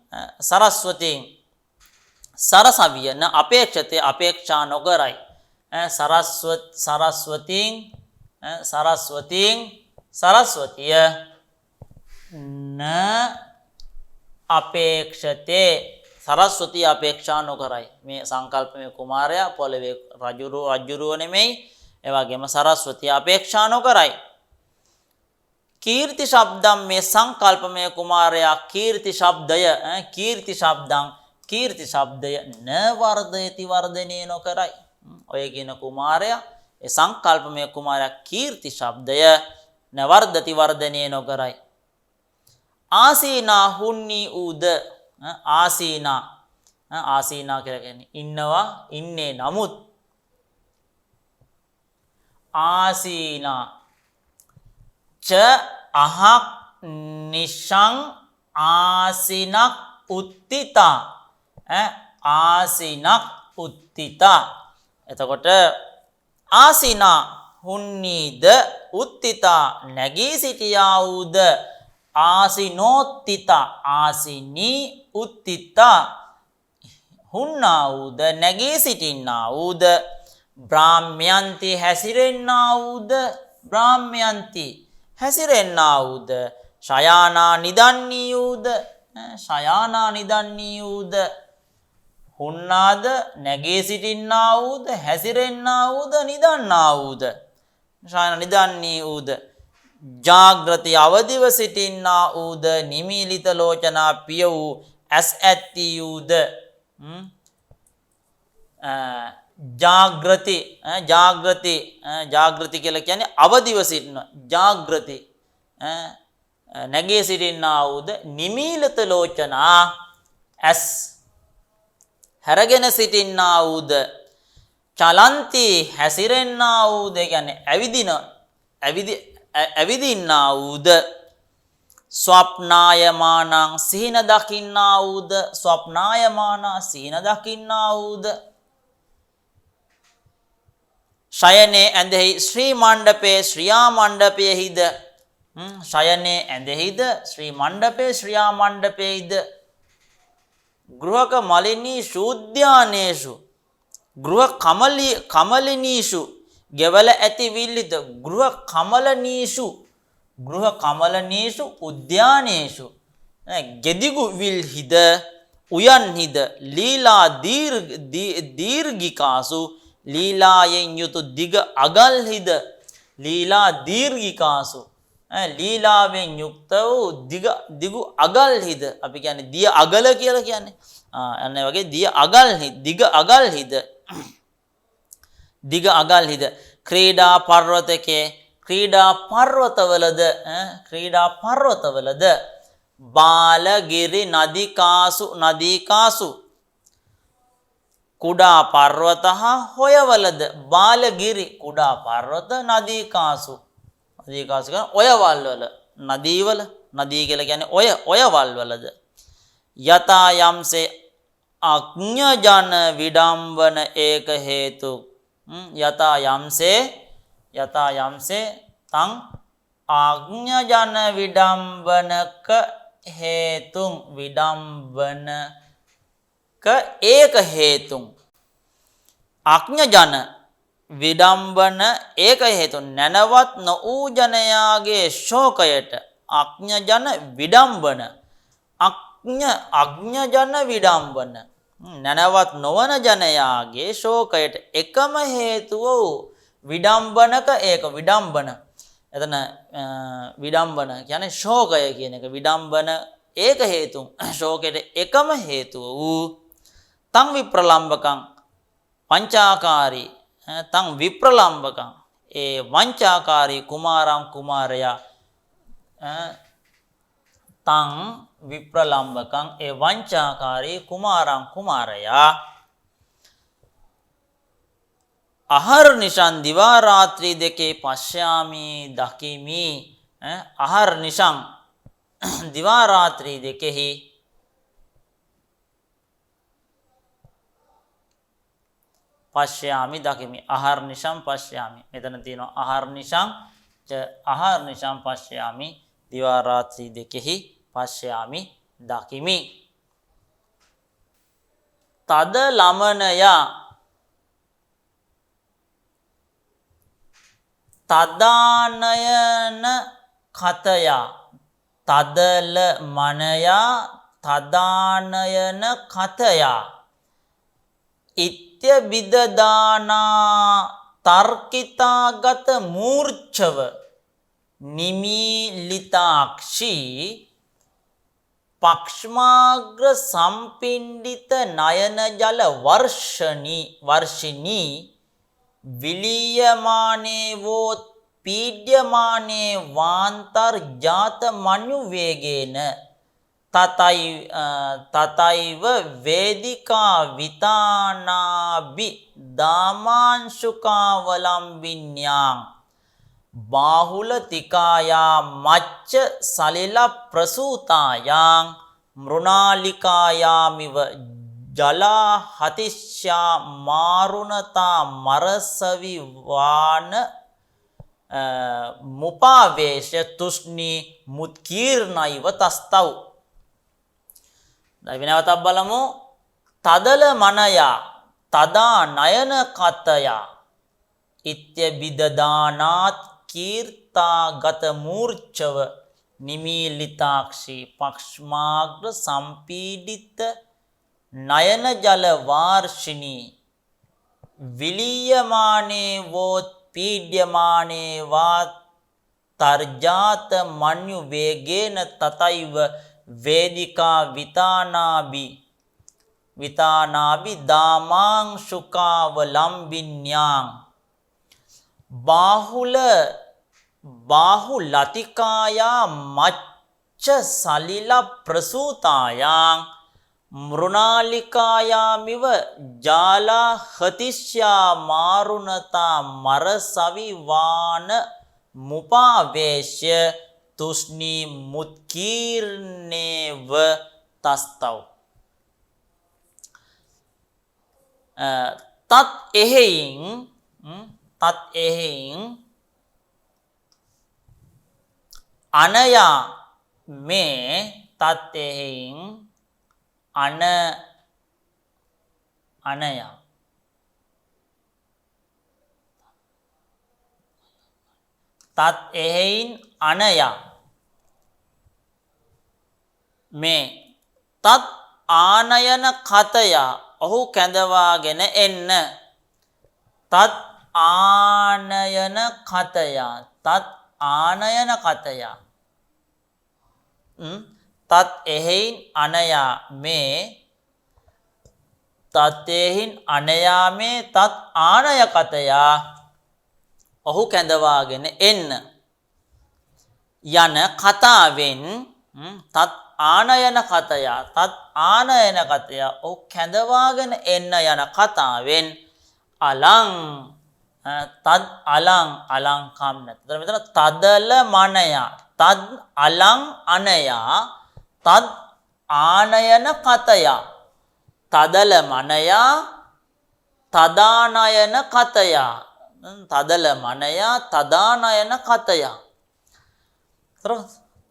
සරසවිය න අපේක්ෂතේ අපේක්ෂා නොකරයි. සරස්වතිය න අපේක්ෂතේ සරස්වතිය අපේක්ෂා නොකරයි. මේ සංකල්පමය කුමාරයා පොළවේ රජුරුව නෙමෙයි. ඒ වගේම සරස්වතිය අපේක්ෂා නොකරයි. කීර්ති ශබ්දම් මේ සංකල්පමය කුමාරයා කීර්ති ශබ්දය න වර්ධයති වර්ධනය නොකරයි. ඔය කියන කුමාරයා ඒ සංකල්පමය කුමාරයා කීර්ති ශබ්දය න වර්ධති වර්ධනය නොකරයි. ආසීනා හුන්නී ඌද ආසීනා කියලා කියන්නේ ඉන්නවා ඉන්නේ නමුත් ආසීනා ච අහක් නිශං ආසිනක් උත්තිතා එතකොට ආසිනා හුන්නීද උත්තිතා නැගී සිටියා වූද ආසිනෝත්තිතා ආසිනී උත්තිතා හුන්නා වූද නැගී සිටින්නා වූද බ්‍රාහ්මයන්ති හැසිරෙන්නා වූද ශයානා නිදන්නී වූද හුන්නාද නැගී සිටින්නා වූද හැසිරෙන්නා වූද නිදන්නා වූද ශයානා නිදන්නී වූද ජාග්‍රති අවදිව සිටින්නා වූද නිමීලිත ලෝචනා පිය වූ ඇස් ඇත්ති වූද ජාග්‍රති කියලා කියන්නේ අවදිව සිටින ජාග්‍රති නැගී සිටින්නා වූද නිමීලිත ලෝචනා ඇස් හැරගෙන සිටින්නා වූද චලන්ති හැසිරෙන්නා වූද කියන්නේ ඇවිදින්නා වූද ස්වප්නායමානං සිහින දකින්නා වූද සිහින දකින්නා වූද ශයනේ ඇඳෙහි ශ්‍රී මණ්ඩපේ ශ්‍රියා මණ්ඩපයෙහිද ශයනේ ඇඳෙහිද ශ්‍රී මණ්ඩපේ ශ්‍රියා මණ්ඩපයෙහිද ගෘහක මලිනීෂු උද්‍යානේෂු ගෘහ කමලිනීෂු ගෙවල ඇති විල්ලිත ගෘහ කමලනීෂු උද්‍යානේෂු ගෙදිගු විල්හිද උයන්හිද ලීලා දීර්ඝිකාසු ලීලායෙන් යුතු දිග අගල්හිද ලීලාවෙන් යුක්ත වූ දිගු අගල්හිද අපි කියන්නේ දිය අගල කියලා කියන්නේ අන්න ඒ වගේ දිග අගල්හිද ක්‍රීඩා පර්වතවලද බාලගිරි නදීකාසු කුඩා පර්වත හා හොයවලද බාලගිරි කුඩා පර්වත නදීකාසු කියන ඔයවල් වල නදී කියලා කියන්නේ ඔයවල් වලද යතා යම්සේ අඥජන විඩම්බන ඒක හේතු යතා යම්සේ තං ආඥජන විඩම්බනක හේතුන් විඩම්බනක ඒක හේතුන් අඥජන විඩම්බන ඒක හේතු නැනවත් නොවූ ජනයාගේ ශෝකයට අඥජන විඩම්බන අඥජන විඩම්බන නැනවත් නොවන ජනයාගේ ශෝකයට එකම හේතුව විඩම්බනක ඒක විඩම්බන එතන විඩම්බන කියන්නේ ශෝකය කියන එක විඩම්බන ඒක හේතුන් ශෝකයට එකම හේතුව වූ තං විප්‍රලම්බකං පංචාකාරී තං විප්‍රලම්බකං ඒ වංචාකාරී කුමාරං කුමාරයා තං විප්‍රලම්බකං ඒ වංචාකාරී කුමාරං කුමාරයා අහර් නිශං දිවා රාත්‍රී දෙකේ පශ්‍යාමි දකිමි අහර් නිශං දිවා රාත්‍රී දෙකෙහි පශ්‍යාමි දකිමි අහර් නිශං පශ්‍යාමි මෙතන තියෙනවා අහර් නිශං පශ්‍යාමි දිවා රාත්‍රී දෙකෙහි පශ්‍යාමි දකිමි තද ලමනයා තදානයන කතයා තදල මනයා තදානයන කතයා ඉත්‍ය බිදදානා තර්කිතාගත මූර්ච්ඡව නිමීලිතාක්ෂී පක්ෂමාග්‍ර සම්පිණ්ඩිත නයන ජල වර්ෂිනී විලීයමානේ වෝත් පීඩ්‍යමානේ වාන්තර්ජාත මඤ්ඤු වේගේන තතයිව වේදිකා විතානාබි දාමාංශුකාවලම්බින්‍යාං බාහුලතිකායා මච්ච සලිල ප්‍රසූතායාං මෘණාලිකායාමිව ජලා හතිශ්‍යා මාරුණතා මරසවිවාන මුපාවේශ තුෂ්ණී මුත්කීර්ණයිව තස්තව් විනවතක් බලමු තදල මනයා තදා නයන කතයා ඉත්‍ය බිදදානාත් කීර්තාගත මූර්ච්ඡව නිමීලිතාක්ෂී පක්ෂමාග්‍ර සම්පීඩිත නයන ජල වාර්ෂිනී විලීයමානේ වෝත් පීඩ්‍යමානේ වා තර්ජාත මඤ්ඤු වේගේන තතයිව වේදිකා විතානාබි දාමාංශුකාවලම්බින්‍යාං බාහුලතිකායා මච්ච සලිල ප්‍රසූතායාං මෘණාලිකායාමිව ජාලා හතිශ්‍යා මාරුණතා මරසවිවාන මුපාවේශ්‍ය තුෂ්ණී මුත්කීර්ණේව තස්තව් තත් එහෙයින් අනයා මේ තත් එහෙයින් අනයා තත් එහෙයින් අනයා මේ තත් ආනයන කතයා ඔහු කැඳවාගෙන එන්න තත් ආනයන කතයා තත් ආනයන කතයා තත් එහෙයින් අනයා මේ තත් එහෙයින් අනයා මේ තත් ආනය කතයා ඔහු කැඳවාගෙන එන්න යන කතාවෙන් තත් ආනයන කතයා තත් ආනයන කතයා ඔහු කැඳවාගෙන එන්න යන කතාවෙන් අලං තද් අලං අලංකම් නැත්නම් මෙතන තදල මනයා තද් අලං අනයා තද් ආනයන කතයා තදල මනයා තදානයන කතය. තදල මනය තදානයන කතය.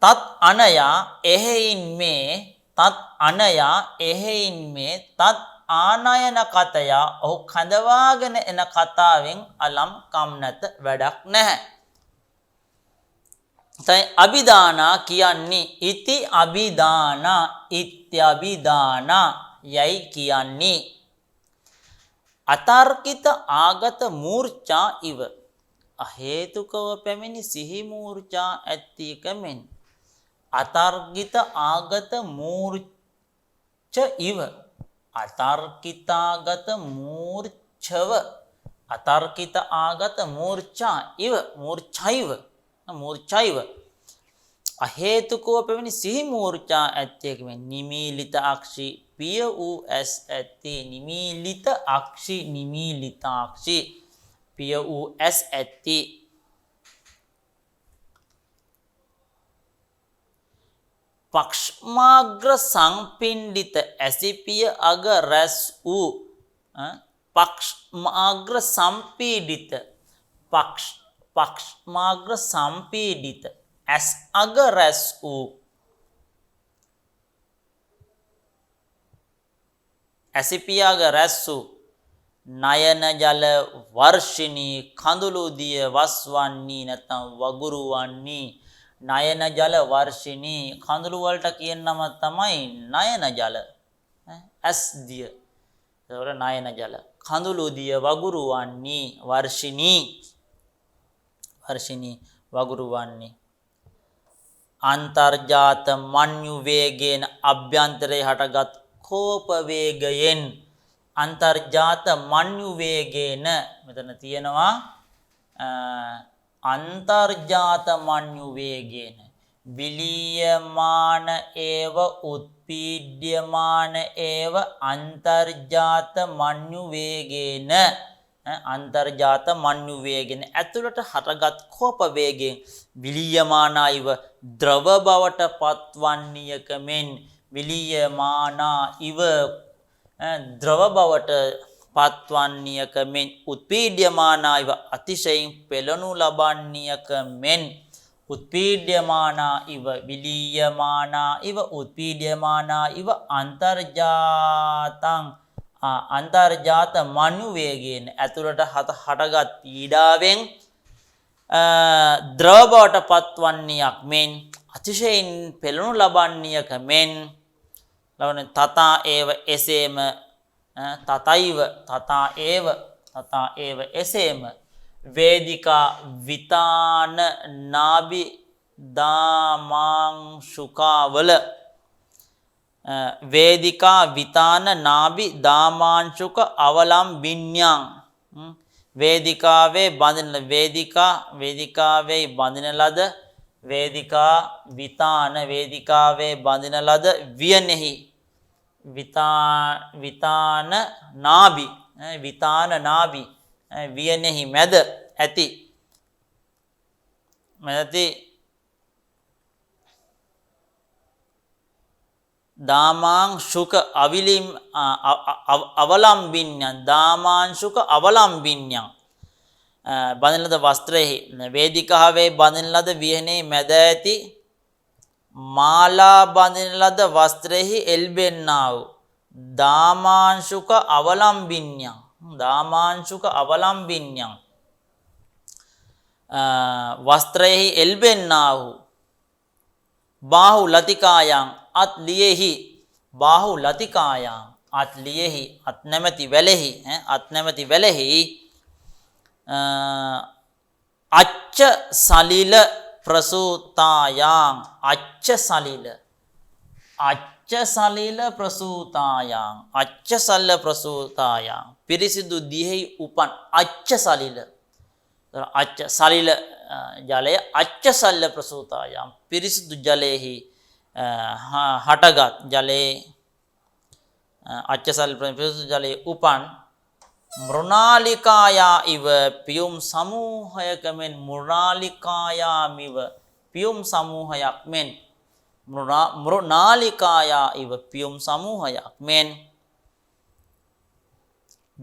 තත් අනයා එහෙයින් මේ තත් අනයා එහෙයින් මේ තත් ආනයන කතය ඔහු කඳවාගෙන එන කතාවෙන් අලම් කම් නැත වැඩක් නැහැ. අභිදානා කියන්නේ ඉති අභිදානා ඉත්‍යභිදානා යයි කියන්නේ අතර්කිත ආගත මූර්ඡා ඉව අහේතුකව පැමිණි සිහි මූර්ඡා ඇත්තිකමෙන් අතර්කිත ආගත මූර්ඡ ඉව අතර්කිතාගත මූර්ඡව අතර්කිත ආගත මූර්ඡා ඉව මූර්ඡයිව මූර්ඡයිව අහේතුකව පැමිණි සිහි මූර්ඡා ඇත්තේකමෙන් නිමීලිත අක්ෂි පිය වූ ඇස් ඇත්තේ නිමීලිත අක්ෂි නිමීලිතාක්ෂි පිය වූ ඇස් ඇත්තේ පක්ෂමාග්‍ර සංපිණ්ඩිත ඇසිපිය අග රැස් වූ පක්ෂමාග්‍ර සම්පීඩිත පක්ෂමාග්‍ර සම්පීඩිත ඇස් අග රැස් වූ ඇසිපියාග රැස් වූ නයන ජල වර්ෂිණී කඳුළු දිය වස්වන්නේ නැත්නම් වගුරු වන්නේ නයන ජල වර්ෂිණී කඳුළු වලට කියන නම තමයි නයන ජල ඇස් දිය. ඒතකොට නයන ජල කඳුළු දිය වගුරු වන්නේ වර්ෂිණී වර්ෂිණී වගුරු වන්නේ අන්තර්ජාත මන්‍යු වේගයෙන් අභ්‍යන්තරයේ හටගත් කෝප වේගයෙන් අන්තර්ජාත මන්‍යු වේගේන මෙතන තියෙනවා අන්තර්ජාත මන්‍යු වේගේන විලීයමාන ඒව උත්පීඩ්‍යමාන ඒව අන්තර්ජාත මන්‍යු වේගේන අන්තර්ජාත මන්‍යු වේගේන ඇතුළට හටගත් කෝප වේගයෙන් විලීයමානයිව ද්‍රව බවට පත්වන්නේක මෙන් විලීයමානා ඉව ද්‍රව බවට පත්වන්නේක මෙන් උත්පීඩ්‍යමානා ඉව අතිශයින් පෙළනු ලබන්නේක මෙන් උත්පීඩ්‍යමානා ඉව විලීයමානා ඉව උත්පීඩ්‍යමානා ඉව අන්තර්ජාතං අන්තර්ජාත මන්‍යු වේගයෙන් ඇතුළට හටගත් පීඩාවෙන් ද්‍රව බවට පත්වන්නේක් මෙන් අතිශයින් පෙළනු ලබන්නේක මෙන් ලවන තතා ඒව එසේම තතයිව තතා ඒව එසේම වේදිකා විතාන නාභි දාමාංශුකාවල වේදිකා විතාන නාභි දාමාංශුක අවලම්බින්‍යං වේදිකාවේ බඳින වේදිකාවේ බඳින ලද වේදිකා විතාන වේදිකාවේ බඳින ලද වියනෙහි විතාන නාභි වියනෙහි මැද ඇති දාමාංශුක අවලම්බින්‍යං දාමාංශුක අවලම්බින්‍යං බඳින ලද වස්ත්‍රයෙහි වේදිකාවේ බඳින ලද වියනෙහි මැද ඇති මාලා බඳින ලද වස්ත්‍රයෙහි එල්බෙන්නා වූ දාමාංශුක අවලම්බින්‍යං වස්ත්‍රයෙහි එල්බෙන්නා වූ බාහු ලතිකායන් අත්ලියෙහි බාහු ලතිකායන් අත්ලියෙහි අත්නැමැති වැලෙහි අච්ච සලිල ප්‍රසූතායන් අච්ච සලිල ප්‍රසූතායන් පිරිසිදු දියෙහි උපන් අච්ච සලිල ජලය අච්ච සල්ල ප්‍රසූතායන් පිරිසිදු ජලයෙහි හටගත් ජලයේ අච්ච සල්ල පිරිසිදු ජලයේ උපන් මෘණාලිකායා ඉව පියුම් සමූහයක මෙන් මෘණාලිකායාමිව පියුම් සමූහයක් මෙන් මෘණාලිකායා ඉව පියුම් සමූහයක් මෙන්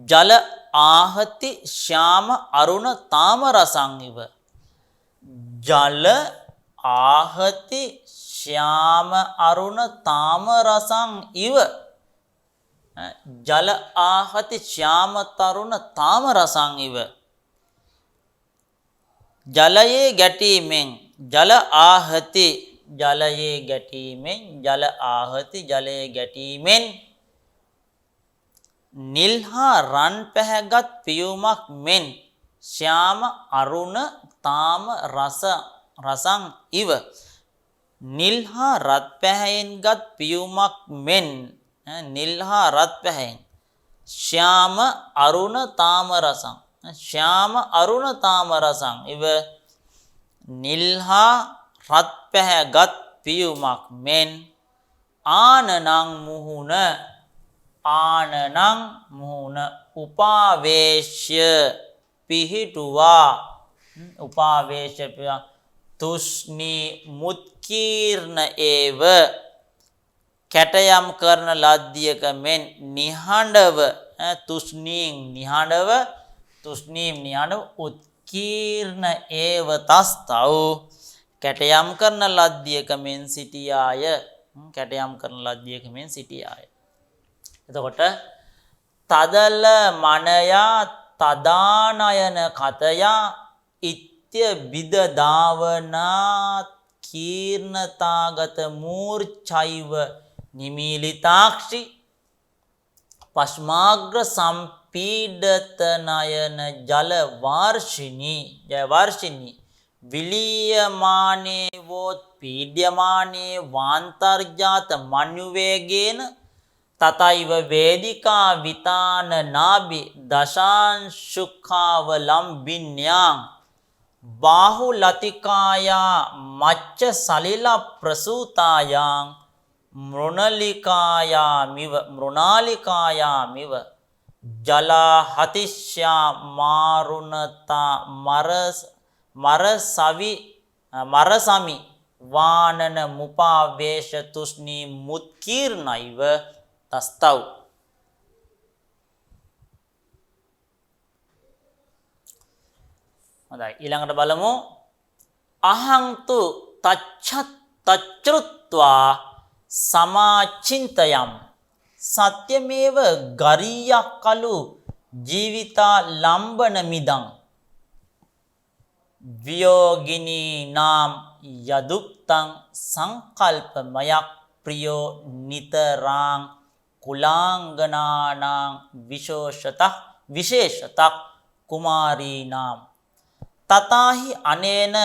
ජල ආහති ශ්‍යාම අරුණ තාම රසං ඉව. ජල ආහති ශ්‍යාම අරුණ තාම රසං ඉව. ජල ආහති ශ්‍යාම තරුණ තාම රසං ඉව. ජලයේ ගැටීමෙන් ජල ආහති ජලයේ ගැටීමෙන් ජල ආහති ජලයේ ගැටීමෙන් නිල් හා රන් පැහැගත් පියුමක් මෙන් ශ්‍යාම අරුණ තාම රසං ඉව. නිල් හා රත් පැහැයෙන්ගත් පියුමක් මෙන් නිල් හා රත් පැහැයෙන් ශ්‍යාම අරුණ තාම රසං ශ්‍යාම අරුණ තාම රසං ඉව. නිල් හා රත් පැහැගත් පියුමක් මෙන් ආනනං මුහුණ ආනනං මුහුණ උපාවේශ්‍ය පිහිටුවා උපාවේශ්‍ය තුෂ්ණී මුත්කීර්ණ ඒව කැටයම් කරන ලද්දියක මෙන් නිහඬව තුෂ්ණීන් නිහඬව තුෂ්ණීම් නිහඬව උත්කීර්ණ ඒව තස්තව් කැටයම් කරන ලද්දියක මෙන් සිටියාය කැටයම් කරන ලද්දියක මෙන් සිටියාය. එතකොට තදල මනයා තදානයන කතයා ඉත්‍ය බිදදාවනාත් කීර්ණතාගත මූර්චෛව නිමීලිතාක්ෂි පශ්මාග්‍ර සම්පීඩතනයන ජල වර්ෂිනී විලීයමානේ වෝත් පීඩ්‍යමානේ වාන්තර්ජාත මන්‍යුවේගේන තතයිව වේදිකා විතාන නාබි දශාංශුකාවලම්බින්‍යාං බාහු ලතිකායා මච්ච සලිල ප්‍රසූතායාං මෘණාලිකායාමිව ජලා හතිශ්‍යා මාරුණතා මරසමි වානන මුපාවේශ තුෂ්ණී මුත්කීර්ණයිව තස්තව්. හොඳයි ඊළඟට බලමු අහංතු තච්චෘත්වා සමාචින්තයම් සත්‍යමේව ගරීයක් කලු ජීවිතා ලම්බන මිදං වියෝගිනී නාම් යදුක්තං සංකල්පමයක් ප්‍රියෝ නිතරාං කුලාංගනානාං විශේෂතක් කුමාරීනාම් තතාහි අනේන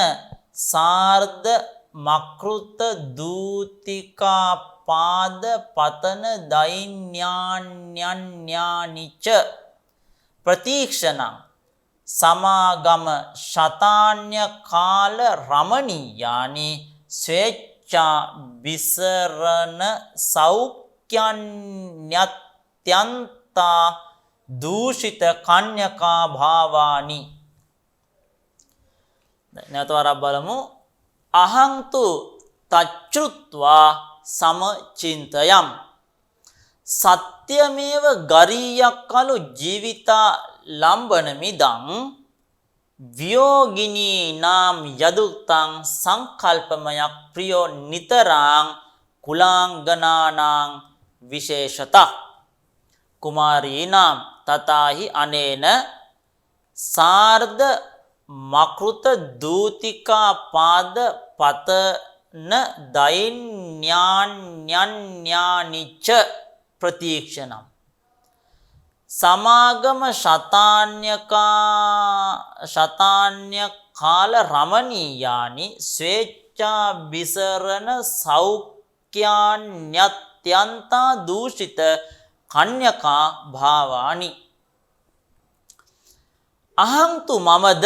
සාර්ධ මකෘත දූතිකා පාද පතන දෛන්‍යාන්‍යන්‍යානිච ප්‍රතීක්ෂණං සමාගම ශතාන්‍ය කාල රමණීයානි ස්වේච්ඡා විසරණ සෞඛ්‍යන්‍යත්‍යන්තා දූෂිත කන්‍යකා භාවානි. නැවත වරක් බලමු අහංතු තච්චෘත්වා සමචින්තයම් සත්‍යමේව ගරීයක් කලු ජීවිතා ලම්බන මිදං වියෝගිනී නාම් යදුක්තං සංකල්පමයක් ප්‍රියෝ නිතරාං කුලාංගනානාං විශේෂතක් කුමාරීනාම් තතාහි අනේන සාර්ධ මකෘත දූතිකා පාද පතන දෛන්‍යාන්‍යන්‍යානිච ප්‍රතීක්ෂණම් සමාගම ශතාන්‍ය කාල රමණීයානි ස්වේච්ඡා විසරණ සෞඛ්‍යාන්‍යත්‍යන්තා දූෂිත කන්‍යකා භාවානි. අහංතු මමද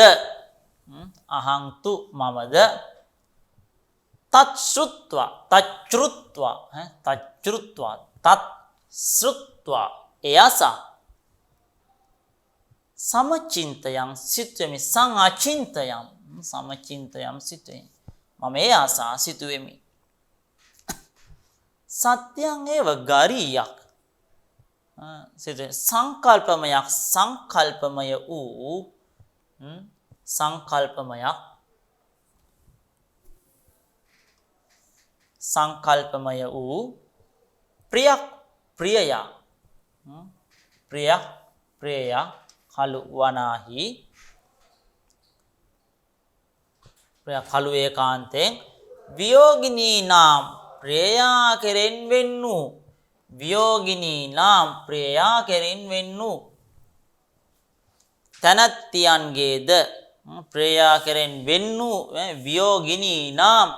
තත්ශ්‍රුත්වා එයසා සමචින්තයං සිතුවෙමි සංඅචින්තයං සමචින්තයං සිතුවෙමි මම ඒ ආසා සිතුවෙමි. සත්‍යං ඒව ගරීයක් සංකල්පමයක් සංකල්පමය වූ සංකල්පමයක් සංකල්පමය වූ ප්‍රියක් ප්‍රියයක් ප්‍රියක් ප්‍රියයක් කලු වනාහි ප්‍රියක් කලු ඒකාන්තයෙන් වියෝගිනී නාම් ප්‍රියා කෙරෙන් වෙන්නු වියෝගිනී නාම් ප්‍රියා කෙරෙන් වෙන්නු තනත්තියන්ගේද ප්‍රියා කෙරෙන් වෙන්නු වියෝගිනී නාම්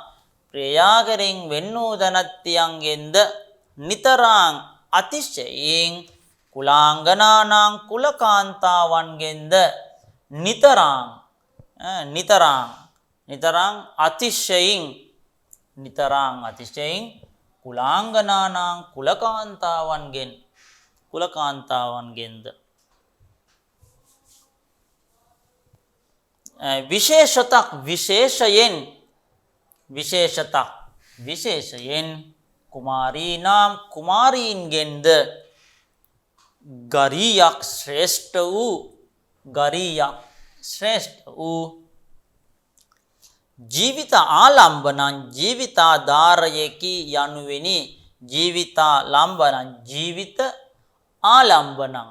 ප්‍රියා කෙරෙන් වෙන්නු තනත්තියන්ගෙන්ද නිතරං අතිශයින් කුලාංගනානං කුලකාන්තාවන්ගෙන්ද නිතරං නිතරං අතිශයින් නිතරං අතිශයින් කුලාංගනානං කුලකාන්තාවන්ගෙන්ද විශේෂතක් විශේෂයෙන් කුමාරීනාම් කුමාරීන්ගෙන්ද ගරියක් ශ්‍රේෂ්ඨ වූ ජීවිත ආලම්බනං ජීවිතාධාරයකි යනුවෙනි ජීවිතාලම්බනං ජීවිත ආලම්බනං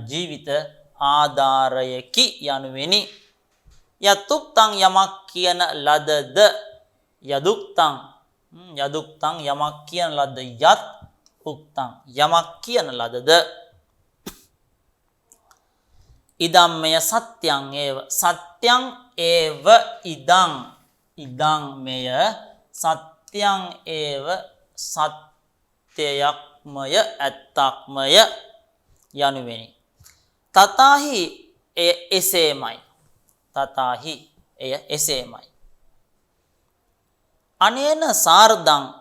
ජීවිත ආධාරයකි යනුවෙනි යතුක්තං යමක් කියන ලදද යදුක්තං යමක් කියන ලද යත් උක්තං යමක් කියන ලදද ඉදම්මය සත්‍යං ඒව ඉදං මෙය සත්‍යං ඒව සත්‍යයක්මය ඇත්තක්මය යනුවෙනි තථාහි එය එසේමයි අනේන සාර්ධං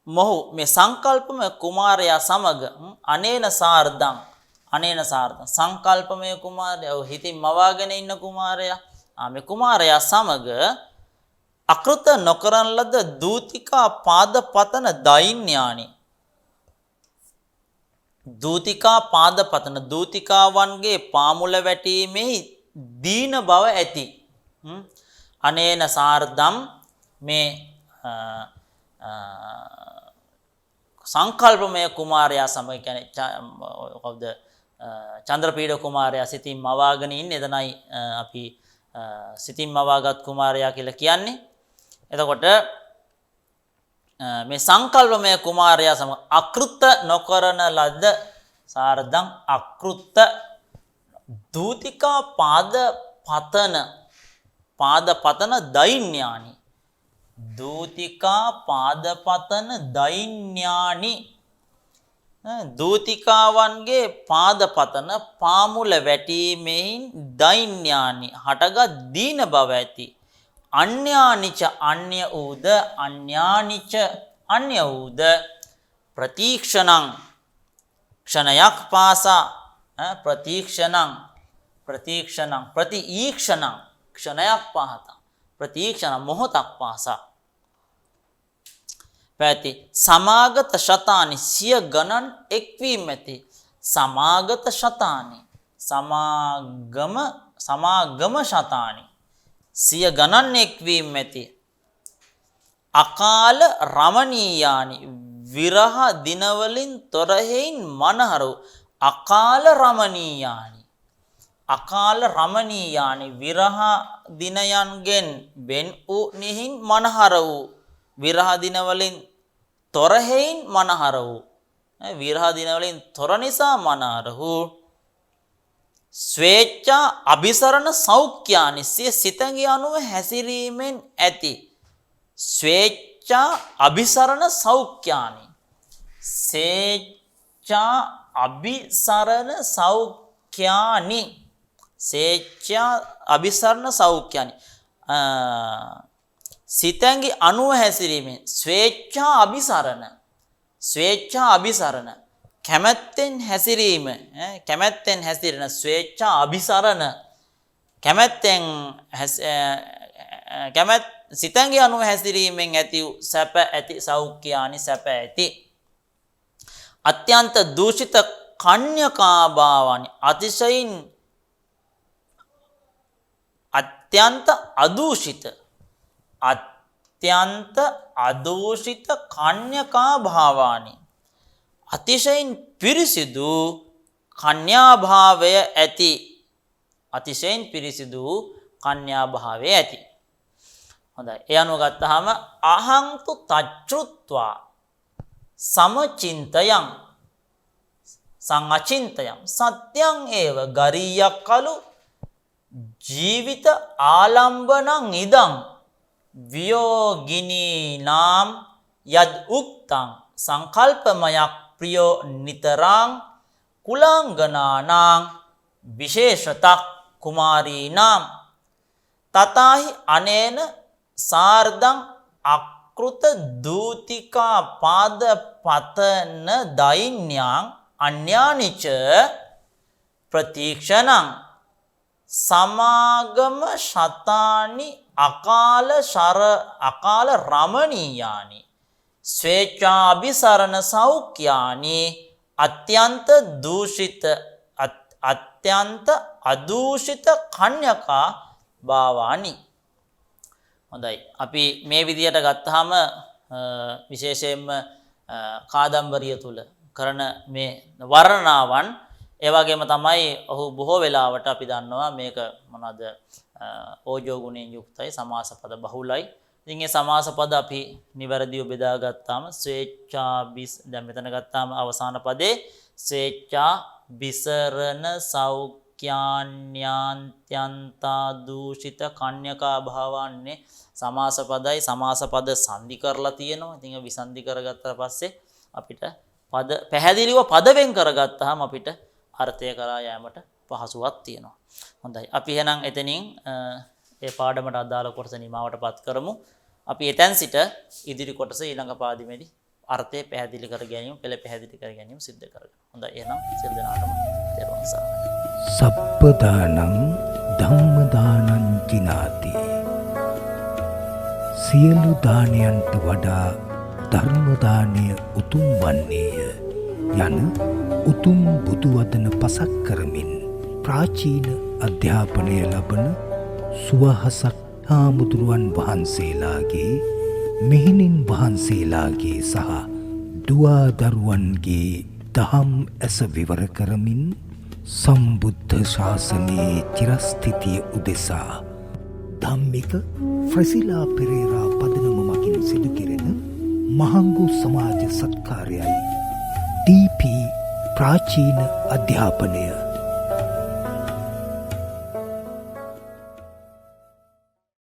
මොහු මේ සංකල්පමය කුමාරයා සමග අනේන සාර්ධං සංකල්පමය කුමාරයා හිතින් මවාගෙන ඉන්න කුමාරයා මේ කුමාරයා සමග අකෘත නොකරන ලද දූතිකා පාදපතන දෛන්‍යානි දූතිකාවන්ගේ පාමුල වැටීමෙහි දීන බව ඇති අනේන සාර්ධම් මේ සංකල්පමය කුමාරයා සමග කියන්නේ කවුද චන්ද්‍රපීඩ කුමාරයා සිතින් මවාගෙන ඉන්නේ එතනයි අපි සිතින් මවාගත් කුමාරයා කියලා කියන්නේ. එතකොට මේ සංකල්පමය කුමාරයා සමග අකෘත නොකරන ලද සාර්ධං අකෘත දූතිකා පාදපතන දෛන්‍යානි දූතිකා පාදපතන දෛන්‍යානි දූතිකාවන්ගේ පාදපතන පාමුල වැටීමෙන් දෛන්‍යානි හටගත් දීන බව ඇති අන්‍යානිච අන්‍ය වූද ප්‍රතික්ෂණං ක්ෂණයක් පාසා ප්‍රතික්ෂණං ක්ෂණයක් පාසා ප්‍රතික්ෂණ මොහොතක් පාසා පැති සමාගත ශතානි සිය ගණන් එක්වීම ඇති සමාගත ශතානි සමාගම ශතානි සිය ගණන් එක්වීම ඇති අකාල රමණීයානි විරහ දිනවලින් තොරහෙයින් මනහරු අකාල රමණීයානි විරහ දිනයන්ගෙන් වෙන් වූ නිහින් මනහර වූ විරහ දිනවලින් තොරහෙයින් මනහර වූ විරහ දිනවලින් තොර නිසා මනහර වූ ස්වේච්ඡා අபிසරණ සෞඛ්‍යානි සිය සිතගේ අනුව හැසිරීමෙන් ඇති ස්වේච්ඡා අபிසරණ සෞඛ්‍යානි ස්වේච්ඡා අபிසරණ සෞඛ්‍යානි ස්වේච්ඡා අபிසරණ සෞඛ්‍යානි සිතගේ අනුව හැසිරීමෙන් ස්වේච්ඡා අபிසරණ කැමැත්තෙන් හැසිරීම කැමැත්තෙන් හැසිරෙන ස්වේච්ඡා අபிසරණ සිතන්ගේ අනුව හැසිරීමෙන් ඇති සැප ඇති සෞඛ්‍යානි සැප ඇති අත්‍යන්ත දූෂිත කන්‍යකාභාවානි අතිශයින් අත්‍යන්ත අදූෂිත කන්‍යකාභාවානි අතිශයින් පිරිසිදු කන්‍යාභාවය ඇති අතිශයින් පිරිසිදු කන්‍යාභාවය ඇති. හොඳයි. ඒ අනුව ගත්තාම අහංතු තච්චුත්වා සමචින්තයං සංඅචින්තයං සත්‍යං ඒව ගරීයක් කලු ජීවිත ආලම්බනං ඉදං වියෝගිනී නාම් යද් උක්තං සංකල්පමයක් ප්‍රියෝ නිතරං කුලාංගනානාං විශේෂතක් කුමාරීනාම් තතාහි අනේන සාර්ධං අකෘත දූතිකා පාද පතන දෛන්‍යං අන්‍යානිච ප්‍රතික්ෂණං සමාගම ශතානි අකාල රමණීයානි ස්වේච්ඡාභිසරණ සෞඛ්‍යානි අත්‍යන්ත අදූෂිත කන්‍යකා භාවානි. හොඳයි. අපි මේ විදියට ගත්තාම විශේෂයෙන්ම කාදම්බරිය තුල කරන මේ වර්ණනාවන් ඒ වගේම තමයි ඔහු බොහෝ වෙලාවට අපි දන්නවා මේක මොනවාද ඕජෝ ගුණයෙන් යුක්තයි සමාස පද බහුලයි. ඉතින් මේ සමාස පද අපි නිවැරදිව බෙදා ගත්තාම දැන් මෙතන ගත්තාම අවසාන පදේ ස්වේච්ඡා විසරණ සෞඛ්‍යාන්‍යන්ත්‍යන්තා දූෂිත කන්‍යකා භාවන්නේ සමාස පදයි සමාස පද සංදි කරලා තියෙනවා. ඉතින් විසන්දි කරගත්තා පස්සේ අපිට පද පැහැදිලිව පද වෙන් කරගත්තාම අපිට අර්ථය කරා යෑමට පහසුවක් තියෙනවා. හොඳයි. අපි එහෙනම් එතනින් ඒ පාඩමට අදාළ කොටස නිමාවටපත් කරමු. අපි එතෙන් සිට ඉදිරි කොටස ඊළඟ පාඩමේදී අර්ථය පැහැදිලි කර ගැනීම, පෙළ පැහැදිලි කර ගැනීම සිද්ධ කරගන්න. හොඳයි. එහෙනම් සියලු දෙනාටම තෙරුවන් සරණයි. සප්පදානං ධම්මදානං කිනාති. සියලු දානයන්ට වඩා ධර්ම දානය උතුම් වන්නේය යන උතුම් බුදු වදන පසක් කරමින් ප්‍රාචීන අධ්‍යාපනය ලබන සුවහසක් හාමුදුරුවන් වහන්සේලාගේ මෙහෙණින් වහන්සේලාගේ සහ දුවා දරුවන්ගේ දහම් ඇස විවර කරමින් සම්බුද්ධ ශාසනයේ චිරස්ථිතිය උදෙසා ධම්මික ෆ්‍රසිලා පෙරේරා පදනම මගින් සිදු කෙරෙන මහංගු සමාජ සත්කාරයයි DP ප්‍රාචීන අධ්‍යාපනය